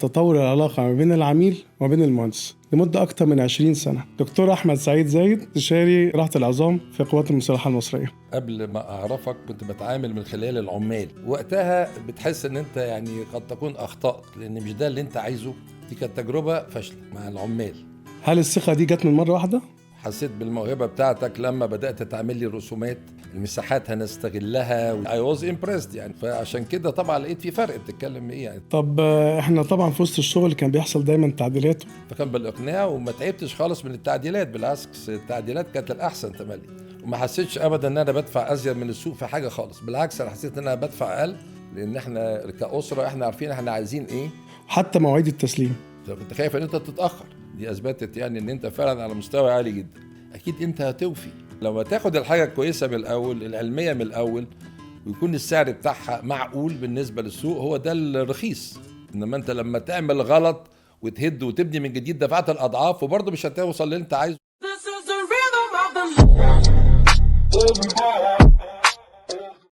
تطور العلاقة ما بين العميل وما بين المهندس لمدة أكثر من 20 سنة. دكتور أحمد سعيد زايد، استشاري راحة العظام في القوات المسلحة المصرية. قبل ما أعرفك كنت بتعامل من خلال العمال، وقتها بتحس إن أنت يعني قد تكون أخطأت، لأن مش ده اللي أنت عايزه. دي كانت تجربة فاشلة مع العمال. هل الثقة دي جت من مرة واحدة؟ حسيت بالموهبة بتاعتك لما بدأت تعمل لي الرسومات، المساحات هنستغلها. I was impressed يعني، فعشان كده طبعا لقيت في فرق. بتتكلم ايه يعني؟ طب احنا طبعا في وسط الشغل كان بيحصل دايما تعديلات. فكان بالإقناع، وما تعبتش خالص من التعديلات، بالعكس التعديلات كانت الأحسن تملي. وما حسيتش أبدا إن أنا بدفع أزيد من السوق في حاجة خالص، بالعكس أنا حسيت إن أنا بدفع أقل، لأن احنا كأسرة احنا عارفين احنا عايزين ايه. حتى مواعيد التسليم كنت خايف إن أنت تتأخر، دي أثبتت يعني إن أنت فعلا على مستوى عالي جدا. أكيد أنت هتوفي لما تاخد الحاجة كويسة من الأول، العلمية من الأول، ويكون السعر بتاعها معقول بالنسبة للسوق، هو ده الرخيص. إنما أنت لما تعمل غلط وتهد وتبني من جديد دفعت الأضعاف، وبرضه مش هتوصل اللي أنت عايزه.